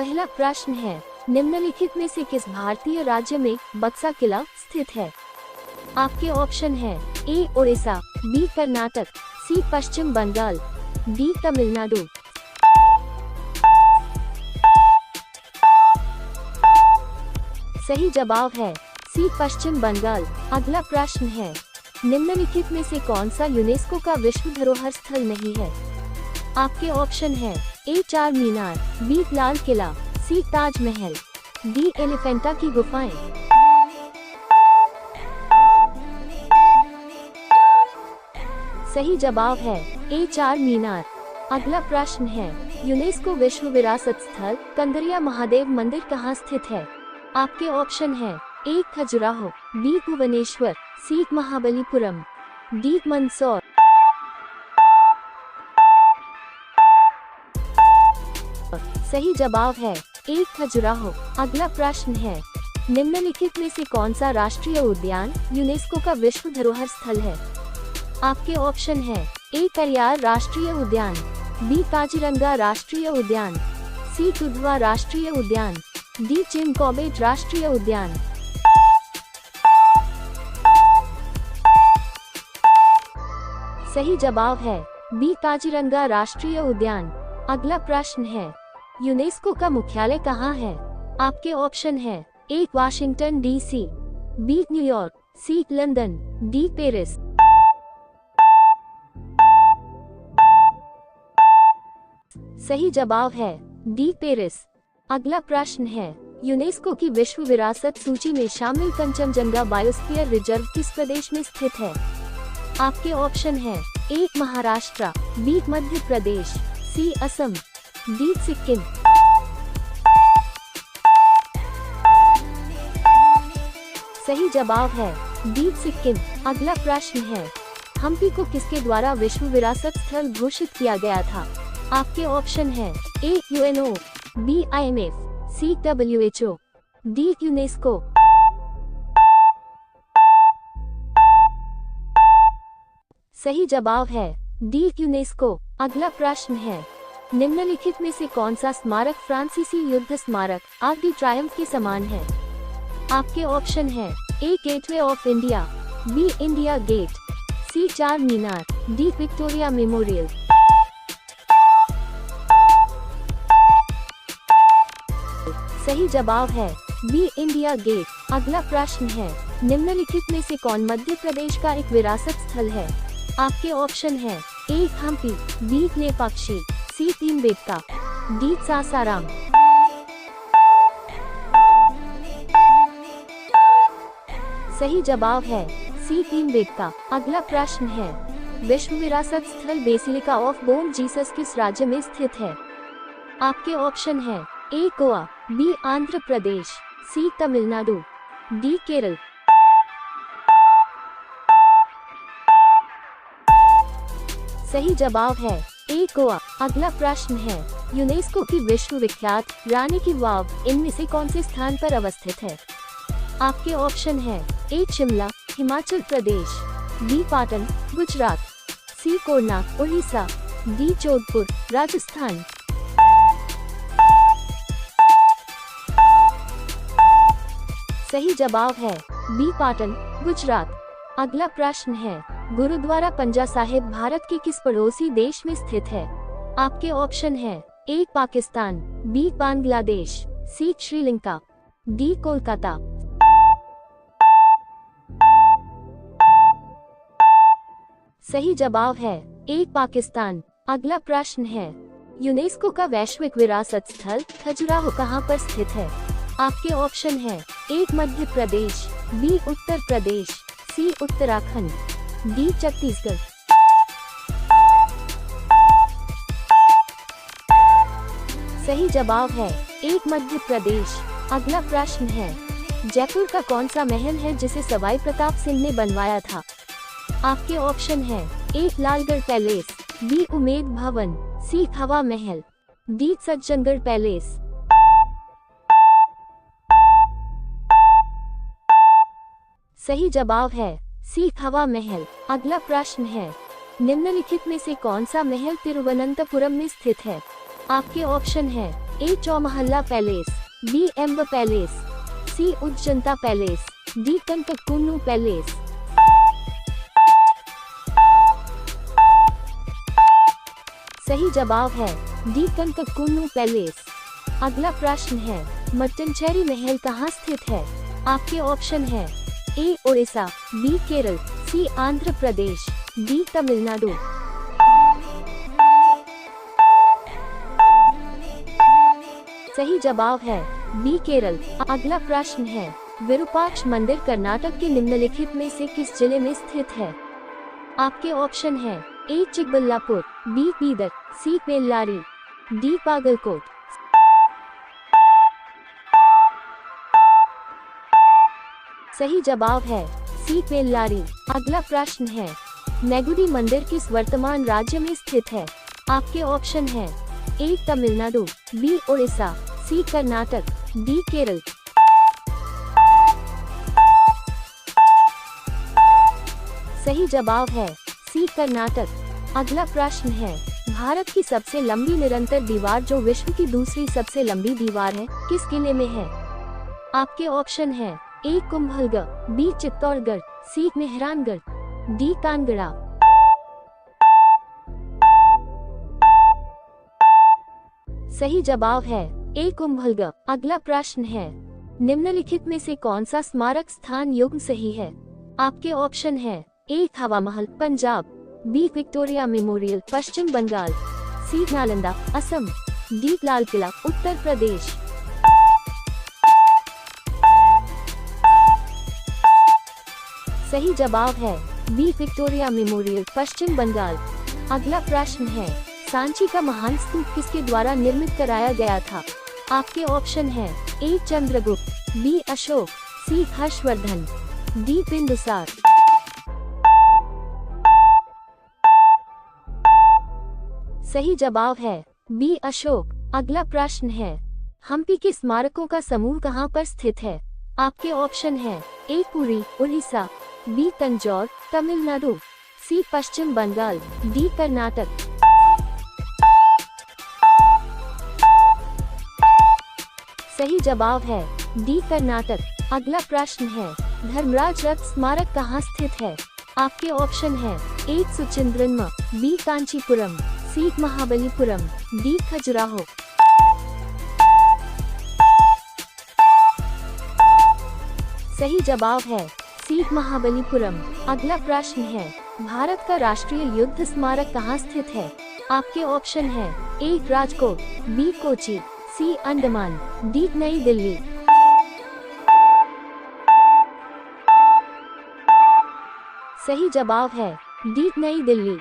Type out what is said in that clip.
पहला प्रश्न है, निम्नलिखित में से किस भारतीय राज्य में बक्सा किला स्थित है? आपके ऑप्शन है ए ओडिशा, बी कर्नाटक, सी पश्चिम बंगाल, डी तमिलनाडु। सही जवाब है सी पश्चिम बंगाल। अगला प्रश्न है, निम्नलिखित में से कौन सा यूनेस्को का विश्व धरोहर स्थल नहीं है? आपके ऑप्शन है ए चार मीनार, बी लाल किला, सी ताजमहल, डी एलिफेंटा की गुफाएं। सही जवाब है ए चार मीनार। अगला प्रश्न है, यूनेस्को विश्व विरासत स्थल कंदरिया महादेव मंदिर कहाँ स्थित है? आपके ऑप्शन है ए खजुराहो, बी भुवनेश्वर, सी महाबलीपुरम, डी मंदसौर। सही जवाब है ए खजुराहो। अगला प्रश्न है, निम्नलिखित में से कौन सा राष्ट्रीय उद्यान यूनेस्को का विश्व धरोहर स्थल है? आपके ऑप्शन है ए करियार राष्ट्रीय उद्यान, बी काजीरंगा राष्ट्रीय उद्यान, सी दुधवा राष्ट्रीय उद्यान, डी चिम कॉर्बेट राष्ट्रीय उद्यान। सही जवाब है बी काजीरंगा राष्ट्रीय उद्यान। अगला प्रश्न है, यूनेस्को का मुख्यालय कहाँ है? आपके ऑप्शन है ए वाशिंगटन डीसी, बी न्यूयॉर्क, सी लंदन, डी पेरिस। सही जवाब है डी पेरिस। अगला प्रश्न है, यूनेस्को की विश्व विरासत सूची में शामिल कंचनजंगा बायोस्फीयर रिजर्व किस प्रदेश में स्थित है? आपके ऑप्शन है ए महाराष्ट्र, बी मध्य प्रदेश, सी असम, डी सिक्किम। सही जवाब है डी सिक्किम। अगला प्रश्न है, हम्पी को किसके द्वारा विश्व विरासत स्थल घोषित किया गया था? आपके ऑप्शन है A UNO, B IMF, C WHO, D UNESCO. सही जवाब है डी यूनेस्को। अगला प्रश्न है, निम्नलिखित में से कौन सा स्मारक फ्रांसीसी युद्ध स्मारक आर्क डी ट्रायम्फ के समान है? आपके ऑप्शन है A Gateway of India, B India Gate, C Char Minar, D Victoria memorial. सही जवाब है बी इंडिया गेट। अगला प्रश्न है, निम्नलिखित में से कौन मध्य प्रदेश का एक विरासत स्थल है? आपके ऑप्शन है ए हम्पी, बी लेपाक्षी, सी भीमबेटका, डी सासाराम। सही जवाब है सी भीमबेटका। अगला प्रश्न है, विश्व विरासत स्थल बेसिलिका ऑफ बोम जीसस किस राज्य में स्थित है? आपके ऑप्शन है ए गोवा, बी आंध्र प्रदेश, सी तमिलनाडु, डी केरल। सही जवाब है ए गोवा। अगला प्रश्न है, यूनेस्को की विश्व विख्यात रानी की वाव इनमें से कौन से स्थान पर अवस्थित है? आपके ऑप्शन है ए शिमला, हिमाचल प्रदेश, बी पाटन, गुजरात, सी कोणार्क, उड़ीसा, डी जोधपुर, राजस्थान। सही जवाब है बी पाटन, गुजरात। अगला प्रश्न है, गुरुद्वारा पंजा साहिब भारत के किस पड़ोसी देश में स्थित है? आपके ऑप्शन है ए पाकिस्तान, बी बांग्लादेश, सी श्रीलंका, डी कोलकाता। सही जवाब है ए पाकिस्तान। अगला प्रश्न है, यूनेस्को का वैश्विक विरासत स्थल खजुराहो कहाँ पर स्थित है? आपके ऑप्शन है ए मध्य प्रदेश, बी उत्तर प्रदेश, सी उत्तराखंड, डी छत्तीसगढ़। सही जवाब है ए मध्य प्रदेश। अगला प्रश्न है, जयपुर का कौन सा महल है जिसे सवाई प्रताप सिंह ने बनवाया था? आपके ऑप्शन है ए लालगढ़ पैलेस, बी उमेद भवन, सी हवा महल, डी सज्जनगढ़ पैलेस। सही जवाब है सी हवा महल। अगला प्रश्न है, निम्नलिखित में से कौन सा महल तिरुवनंतपुरम में स्थित है? आपके ऑप्शन है ए चौमहल्ला पैलेस, बी एम्बर पैलेस, सी उज्जंता पैलेस, डी कंटककुन्नू पैलेस। सही जवाब है डी कंटककुन्नू पैलेस। अगला प्रश्न है, मट्टनचेरी महल कहाँ स्थित है? आपके ऑप्शन है ए ओडिशा, बी केरल, सी आंध्र प्रदेश, डी तमिलनाडु। सही जवाब है बी केरल। अगला प्रश्न है, विरूपाक्ष मंदिर कर्नाटक के निम्नलिखित में से किस जिले में स्थित है? आपके ऑप्शन है ए चिकबल्लापुर, बी बीदर, सी बेल्लारी, डी बागलकोट। सही जवाब है सी बेल्लारी। अगला प्रश्न है, नेगुडी मंदिर किस वर्तमान राज्य में स्थित है? आपके ऑप्शन है ए तमिलनाडु, बी ओडिशा, सी कर्नाटक, डी केरल। सही जवाब है सी कर्नाटक। अगला प्रश्न है, भारत की सबसे लंबी निरंतर दीवार जो विश्व की दूसरी सबसे लंबी दीवार है किस किले में है? आपके ऑप्शन है ए कुंभलगढ़, बी चित्तौड़गढ़, सी मेहरानगढ़, डी कांगड़ा। सही जवाब है ए कुंभलगढ़। अगला प्रश्न है, निम्नलिखित में से कौन सा स्मारक स्थान युग्म सही है? आपके ऑप्शन है ए हवा महल पंजाब, बी विक्टोरिया मेमोरियल पश्चिम बंगाल, सी नालंदा असम, डी लाल किला उत्तर प्रदेश। सही जवाब है बी विक्टोरिया मेमोरियल पश्चिम बंगाल। अगला प्रश्न है, सांची का महान स्तूप किसके द्वारा निर्मित कराया गया था? आपके ऑप्शन है ए चंद्रगुप्त, बी अशोक, सी हर्षवर्धन, डी बिंदुसार। सही जवाब है बी अशोक। अगला प्रश्न है, हम्पी के स्मारकों का समूह कहाँ पर स्थित है? आपके ऑप्शन है ए पुरी उड़ीसा, बी तंजौर तमिलनाडु, सी पश्चिम बंगाल, डी कर्नाटक। सही जवाब है डी कर्नाटक। अगला प्रश्न है, धर्मराज रथ स्मारक कहाँ स्थित है? आपके ऑप्शन है ए सुचिंद्रनम, बी कांचीपुरम, सी महाबलीपुरम, डी खजुराहो। सही जवाब है सी महाबलीपुरम। अगला प्रश्न है, भारत का राष्ट्रीय युद्ध स्मारक कहाँ स्थित है? आपके ऑप्शन है ए राजकोट, बी कोची, सी अंडमान, डी नई दिल्ली। सही जवाब है डी नई दिल्ली।